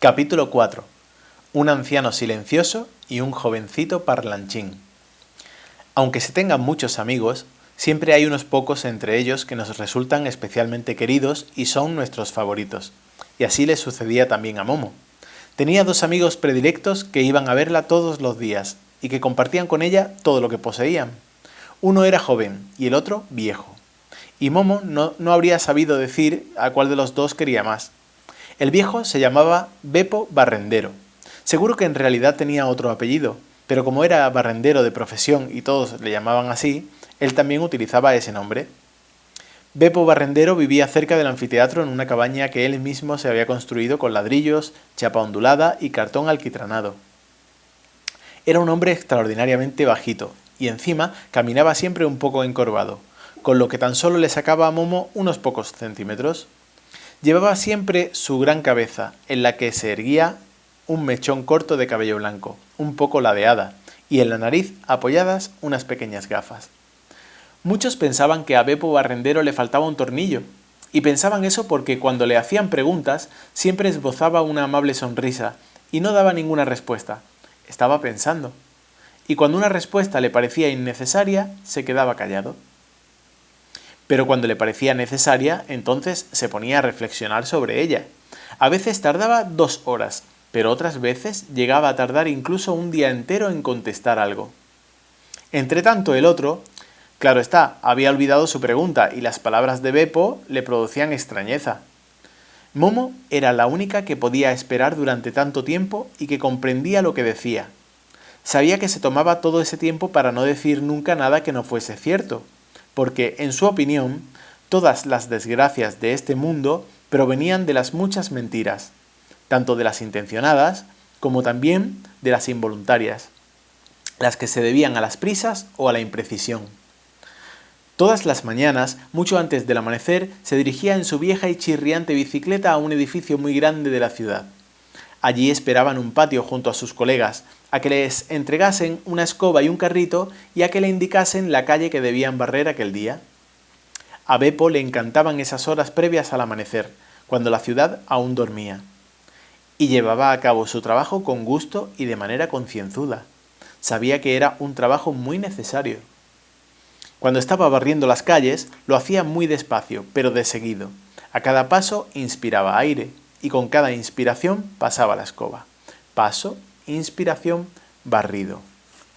Capítulo 4. Un anciano silencioso y un jovencito parlanchín. Aunque se tengan muchos amigos, siempre hay unos pocos entre ellos que nos resultan especialmente queridos y son nuestros favoritos. Y así le sucedía también a Momo. Tenía dos amigos predilectos que iban a verla todos los días y que compartían con ella todo lo que poseían. Uno era joven y el otro viejo. Y Momo no habría sabido decir a cuál de los dos quería más. El viejo se llamaba Beppo Barrendero. Seguro que en realidad tenía otro apellido, pero como era barrendero de profesión y todos le llamaban así, él también utilizaba ese nombre. Beppo Barrendero vivía cerca del anfiteatro en una cabaña que él mismo se había construido con ladrillos, chapa ondulada y cartón alquitranado. Era un hombre extraordinariamente bajito y encima caminaba siempre un poco encorvado, con lo que tan solo le sacaba a Momo unos pocos centímetros. Llevaba siempre su gran cabeza, en la que se erguía un mechón corto de cabello blanco, un poco ladeada, y en la nariz apoyadas unas pequeñas gafas. Muchos pensaban que a Beppo Barrendero le faltaba un tornillo, y pensaban eso porque cuando le hacían preguntas siempre esbozaba una amable sonrisa y no daba ninguna respuesta. Estaba pensando. Y cuando una respuesta le parecía innecesaria, se quedaba callado. Pero cuando le parecía necesaria, entonces se ponía a reflexionar sobre ella. A veces tardaba 2 horas, pero otras veces llegaba a tardar incluso un día entero en contestar algo. Entretanto el otro, claro está, había olvidado su pregunta y las palabras de Beppo le producían extrañeza. Momo era la única que podía esperar durante tanto tiempo y que comprendía lo que decía. Sabía que se tomaba todo ese tiempo para no decir nunca nada que no fuese cierto, porque, en su opinión, todas las desgracias de este mundo provenían de las muchas mentiras, tanto de las intencionadas como también de las involuntarias, las que se debían a las prisas o a la imprecisión. Todas las mañanas, mucho antes del amanecer, se dirigía en su vieja y chirriante bicicleta a un edificio muy grande de la ciudad. Allí esperaba en un patio junto a sus colegas, a que les entregasen una escoba y un carrito y a que le indicasen la calle que debían barrer aquel día. A Beppo le encantaban esas horas previas al amanecer, cuando la ciudad aún dormía. Y llevaba a cabo su trabajo con gusto y de manera concienzuda. Sabía que era un trabajo muy necesario. Cuando estaba barriendo las calles, lo hacía muy despacio, pero de seguido. A cada paso inspiraba aire, y con cada inspiración pasaba la escoba. Paso, inspiración, barrido.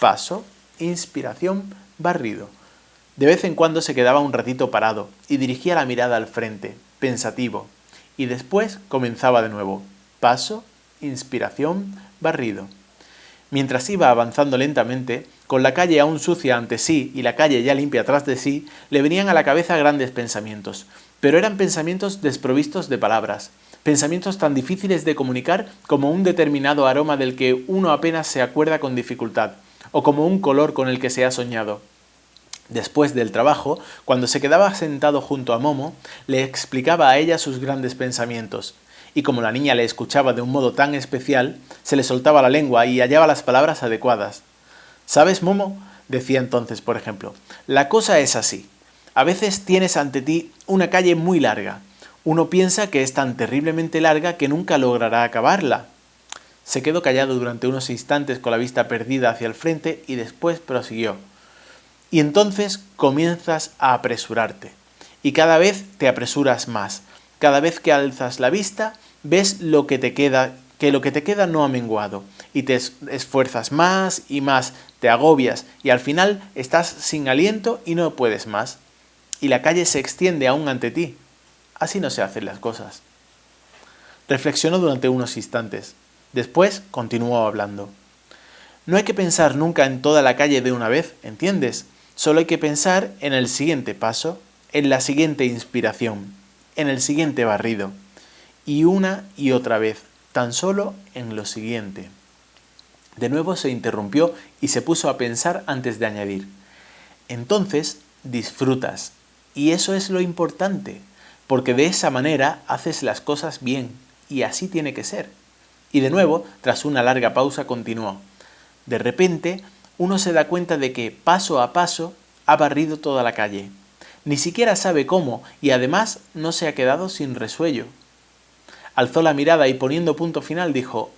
Paso, inspiración, barrido. De vez en cuando se quedaba un ratito parado y dirigía la mirada al frente, pensativo, y después comenzaba de nuevo. Paso, inspiración, barrido. Mientras iba avanzando lentamente, con la calle aún sucia ante sí y la calle ya limpia tras de sí, le venían a la cabeza grandes pensamientos, pero eran pensamientos desprovistos de palabras, pensamientos tan difíciles de comunicar como un determinado aroma del que uno apenas se acuerda con dificultad, o como un color con el que se ha soñado. Después del trabajo, cuando se quedaba sentado junto a Momo, le explicaba a ella sus grandes pensamientos, y como la niña le escuchaba de un modo tan especial, se le soltaba la lengua y hallaba las palabras adecuadas. «¿Sabes, Momo?», decía entonces, por ejemplo, «la cosa es así. A veces tienes ante ti una calle muy larga. Uno piensa que es tan terriblemente larga que nunca logrará acabarla». Se quedó callado durante unos instantes con la vista perdida hacia el frente y después prosiguió. «Y entonces comienzas a apresurarte. Y cada vez te apresuras más. Cada vez que alzas la vista, ves lo que te queda no ha menguado, y te esfuerzas más y más, te agobias, y al final estás sin aliento y no puedes más. Y la calle se extiende aún ante ti. Así no se hacen las cosas». Reflexionó durante unos instantes. Después continuó hablando. «No hay que pensar nunca en toda la calle de una vez, ¿entiendes? Solo hay que pensar en el siguiente paso, en la siguiente inspiración, en el siguiente barrido. Y una y otra vez, tan solo en lo siguiente». De nuevo se interrumpió y se puso a pensar antes de añadir. «Entonces disfrutas, y eso es lo importante, porque de esa manera haces las cosas bien, y así tiene que ser». Y de nuevo, tras una larga pausa, continuó. «De repente, uno se da cuenta de que, paso a paso, ha barrido toda la calle. Ni siquiera sabe cómo, y además no se ha quedado sin resuello. Alzó la mirada y poniendo punto final dijo: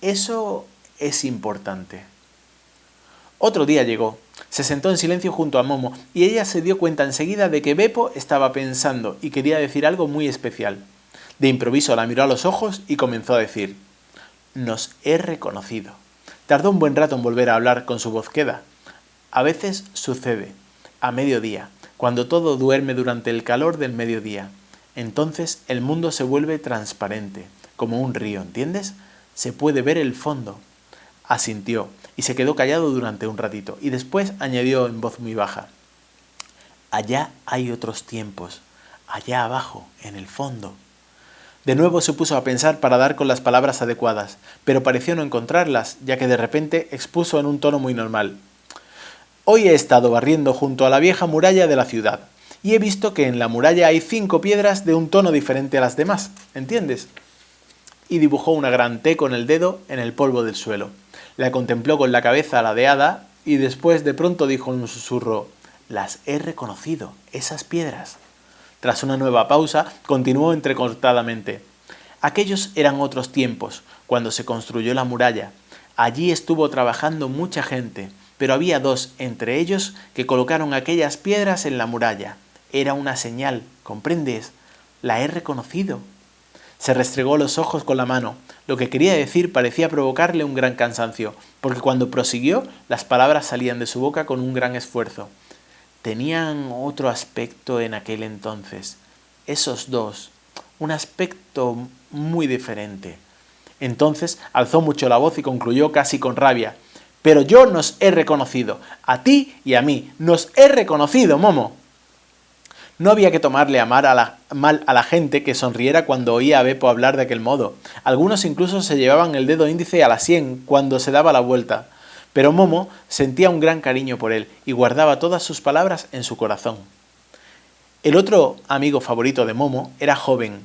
«Eso es importante». Otro día llegó. Se sentó en silencio junto a Momo y ella se dio cuenta enseguida de que Beppo estaba pensando y quería decir algo muy especial. De improviso la miró a los ojos y comenzó a decir: «Nos he reconocido». Tardó un buen rato en volver a hablar con su voz queda. A veces sucede, a mediodía, cuando todo duerme durante el calor del mediodía. Entonces el mundo se vuelve transparente, como un río, ¿entiendes? Se puede ver el fondo. Asintió y se quedó callado durante un ratito y después añadió en voz muy baja: «Allá hay otros tiempos, allá abajo, en el fondo». De nuevo se puso a pensar para dar con las palabras adecuadas, pero pareció no encontrarlas, ya que de repente expuso en un tono muy normal: «Hoy he estado barriendo junto a la vieja muralla de la ciudad, y he visto que en la muralla hay 5 piedras de un tono diferente a las demás, ¿entiendes?». Y dibujó una gran T con el dedo en el polvo del suelo. La contempló con la cabeza ladeada y después de pronto dijo en un susurro: «Las he reconocido, esas piedras». Tras una nueva pausa, continuó entrecortadamente: «Aquellos eran otros tiempos, cuando se construyó la muralla. Allí estuvo trabajando mucha gente, pero había 2 entre ellos que colocaron aquellas piedras en la muralla. Era una señal, ¿comprendes? La he reconocido». Se restregó los ojos con la mano. Lo que quería decir parecía provocarle un gran cansancio, porque cuando prosiguió, las palabras salían de su boca con un gran esfuerzo. Tenían otro aspecto en aquel entonces. Esos 2, un aspecto muy diferente. Entonces alzó mucho la voz y concluyó casi con rabia: «Pero yo nos he reconocido, a ti y a mí, nos he reconocido, Momo». No había que tomarle mal a la gente que sonriera cuando oía a Beppo hablar de aquel modo. Algunos incluso se llevaban el dedo índice a la sien cuando se daba la vuelta. Pero Momo sentía un gran cariño por él y guardaba todas sus palabras en su corazón. El otro amigo favorito de Momo era joven,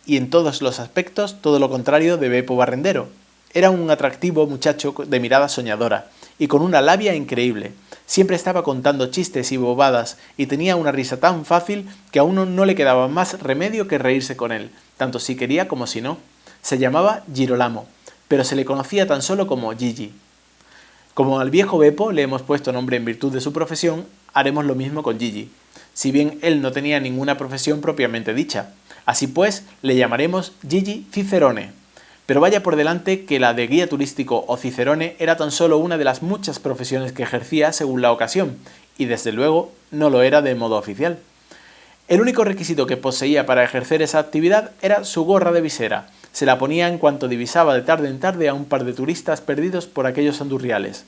y en todos los aspectos todo lo contrario de Beppo Barrendero. Era un atractivo muchacho de mirada soñadora, y con una labia increíble. Siempre estaba contando chistes y bobadas, y tenía una risa tan fácil que a uno no le quedaba más remedio que reírse con él, tanto si quería como si no. Se llamaba Girolamo, pero se le conocía tan solo como Gigi. Como al viejo Beppo le hemos puesto nombre en virtud de su profesión, haremos lo mismo con Gigi, si bien él no tenía ninguna profesión propiamente dicha. Así pues, le llamaremos Gigi Cicerone. Pero vaya por delante que la de guía turístico o cicerone era tan solo una de las muchas profesiones que ejercía según la ocasión, y desde luego no lo era de modo oficial. El único requisito que poseía para ejercer esa actividad era su gorra de visera. Se la ponía en cuanto divisaba de tarde en tarde a un par de turistas perdidos por aquellos andurriales.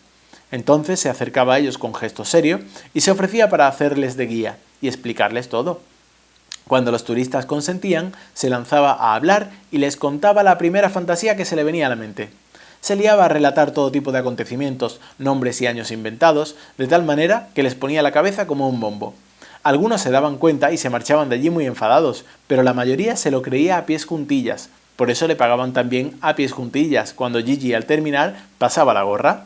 Entonces se acercaba a ellos con gesto serio y se ofrecía para hacerles de guía y explicarles todo. Cuando los turistas consentían, se lanzaba a hablar y les contaba la primera fantasía que se le venía a la mente. Se liaba a relatar todo tipo de acontecimientos, nombres y años inventados, de tal manera que les ponía la cabeza como un bombo. Algunos se daban cuenta y se marchaban de allí muy enfadados, pero la mayoría se lo creía a pies juntillas. Por eso le pagaban también a pies juntillas, cuando Gigi al terminar pasaba la gorra.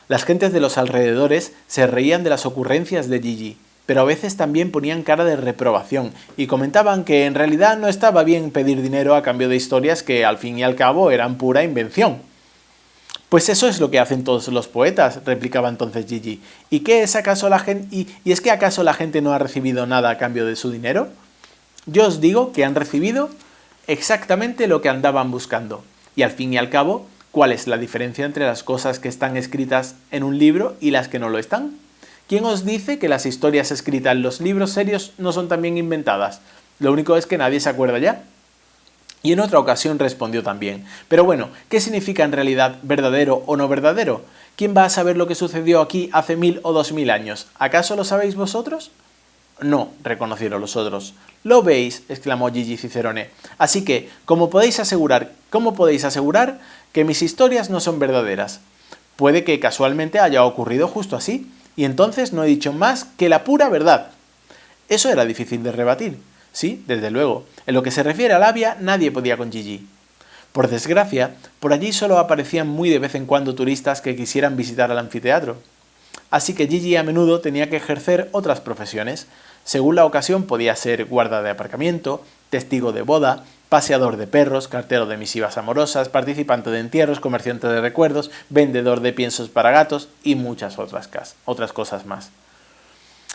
Las gentes de los alrededores se reían de las ocurrencias de Gigi, pero a veces también ponían cara de reprobación y comentaban que en realidad no estaba bien pedir dinero a cambio de historias que al fin y al cabo eran pura invención. «Pues eso es lo que hacen todos los poetas», replicaba entonces Gigi. ¿Y qué es acaso la gente? ¿Y es que acaso la gente no ha recibido nada a cambio de su dinero? Yo os digo que han recibido exactamente lo que andaban buscando. Y al fin y al cabo, ¿cuál es la diferencia entre las cosas que están escritas en un libro y las que no lo están? ¿Quién os dice que las historias escritas en los libros serios no son también inventadas? Lo único es que nadie se acuerda ya. Y en otra ocasión respondió también: «Pero bueno, ¿qué significa en realidad verdadero o no verdadero? ¿Quién va a saber lo que sucedió aquí hace 1000 o 2000 años? ¿Acaso lo sabéis vosotros?». «No», reconocieron los otros. «¿Lo veis?», exclamó Gigi Cicerone. «Así que, ¿cómo podéis asegurar que mis historias no son verdaderas? Puede que casualmente haya ocurrido justo así, y entonces no he dicho más que la pura verdad». Eso era difícil de rebatir. Sí, desde luego. En lo que se refiere a labia, nadie podía con Gigi. Por desgracia, por allí solo aparecían muy de vez en cuando turistas que quisieran visitar el anfiteatro. Así que Gigi a menudo tenía que ejercer otras profesiones. Según la ocasión podía ser guarda de aparcamiento, testigo de boda, paseador de perros, cartero de misivas amorosas, participante de entierros, comerciante de recuerdos, vendedor de piensos para gatos y muchas otras cosas más.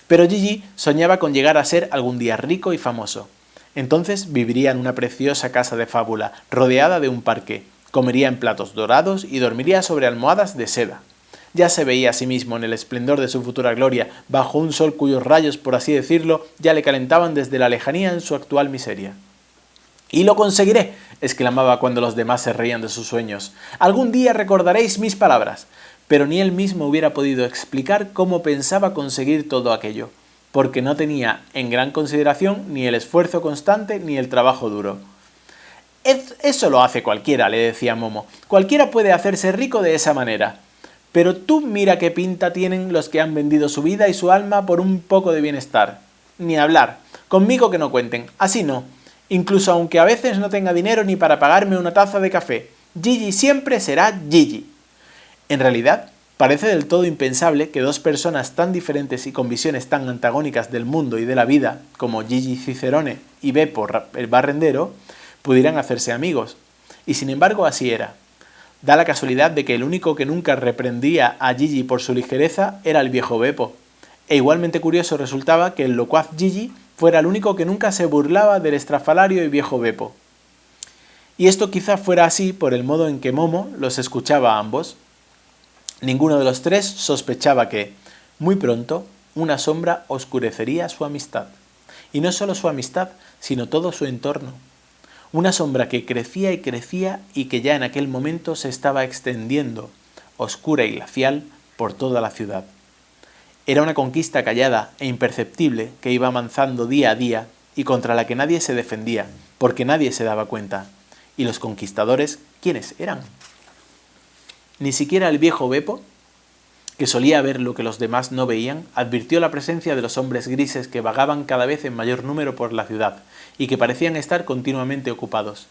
Pero Gigi soñaba con llegar a ser algún día rico y famoso. Entonces viviría en una preciosa casa de fábula, rodeada de un parque, comería en platos dorados y dormiría sobre almohadas de seda. Ya se veía a sí mismo en el esplendor de su futura gloria, bajo un sol cuyos rayos, por así decirlo, ya le calentaban desde la lejanía en su actual miseria. «¡Y lo conseguiré!», exclamaba cuando los demás se reían de sus sueños. «Algún día recordaréis mis palabras». Pero ni él mismo hubiera podido explicar cómo pensaba conseguir todo aquello, porque no tenía en gran consideración ni el esfuerzo constante ni el trabajo duro. «Eso lo hace cualquiera», le decía Momo. «Cualquiera puede hacerse rico de esa manera. Pero tú mira qué pinta tienen los que han vendido su vida y su alma por un poco de bienestar. Ni hablar. Conmigo que no cuenten. Así no. Incluso aunque a veces no tenga dinero ni para pagarme una taza de café. Gigi siempre será Gigi». En realidad, parece del todo impensable que dos personas tan diferentes y con visiones tan antagónicas del mundo y de la vida, como Gigi Cicerone y Beppo el barrendero, pudieran hacerse amigos. Y sin embargo así era. Da la casualidad de que el único que nunca reprendía a Gigi por su ligereza era el viejo Beppo. E igualmente curioso resultaba que el locuaz Gigi fuera el único que nunca se burlaba del estrafalario y viejo Beppo. Y esto quizá fuera así por el modo en que Momo los escuchaba a ambos. Ninguno de los tres sospechaba que, muy pronto, una sombra oscurecería su amistad. Y no solo su amistad, sino todo su entorno. Una sombra que crecía y crecía y que ya en aquel momento se estaba extendiendo, oscura y glacial, por toda la ciudad. Era una conquista callada e imperceptible que iba avanzando día a día y contra la que nadie se defendía, porque nadie se daba cuenta. ¿Y los conquistadores quiénes eran? Ni siquiera el viejo Beppo, que solía ver lo que los demás no veían, advirtió la presencia de los hombres grises que vagaban cada vez en mayor número por la ciudad y que parecían estar continuamente ocupados.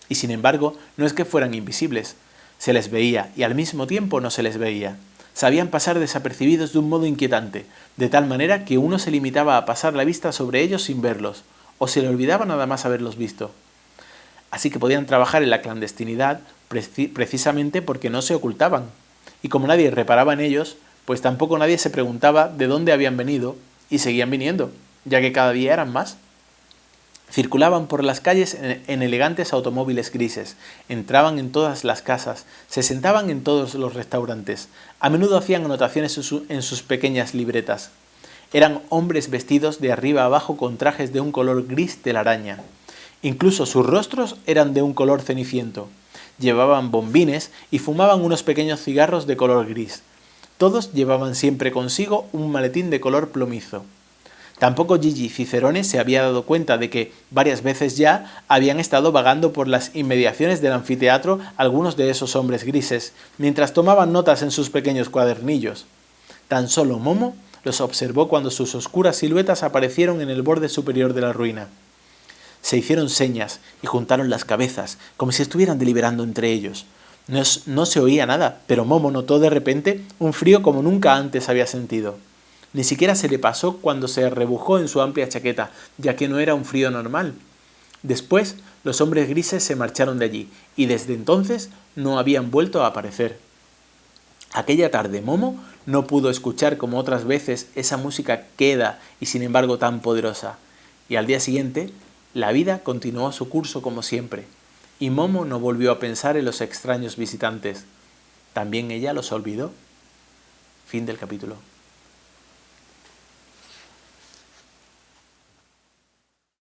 Y sin embargo, no es que fueran invisibles, se les veía y al mismo tiempo no se les veía. Sabían pasar desapercibidos de un modo inquietante, de tal manera que uno se limitaba a pasar la vista sobre ellos sin verlos, o se le olvidaba nada más haberlos visto. Así que podían trabajar en la clandestinidad precisamente porque no se ocultaban. Y como nadie reparaba en ellos, pues tampoco nadie se preguntaba de dónde habían venido y seguían viniendo, ya que cada día eran más. Circulaban por las calles en elegantes automóviles grises, entraban en todas las casas, se sentaban en todos los restaurantes, a menudo hacían anotaciones en sus pequeñas libretas. Eran hombres vestidos de arriba a abajo con trajes de un color gris telaraña. Incluso sus rostros eran de un color ceniciento. Llevaban bombines y fumaban unos pequeños cigarros de color gris. Todos llevaban siempre consigo un maletín de color plomizo. Tampoco Gigi Cicerone se había dado cuenta de que, varias veces ya, habían estado vagando por las inmediaciones del anfiteatro algunos de esos hombres grises, mientras tomaban notas en sus pequeños cuadernillos. Tan solo Momo los observó cuando sus oscuras siluetas aparecieron en el borde superior de la ruina. Se hicieron señas y juntaron las cabezas, como si estuvieran deliberando entre ellos. No se oía nada, pero Momo notó de repente un frío como nunca antes había sentido. Ni siquiera se le pasó cuando se arrebujó en su amplia chaqueta, ya que no era un frío normal. Después, los hombres grises se marcharon de allí, y desde entonces no habían vuelto a aparecer. Aquella tarde Momo no pudo escuchar como otras veces esa música queda y sin embargo tan poderosa, y al día siguiente la vida continuó su curso como siempre, y Momo no volvió a pensar en los extraños visitantes. También ella los olvidó. Fin del capítulo.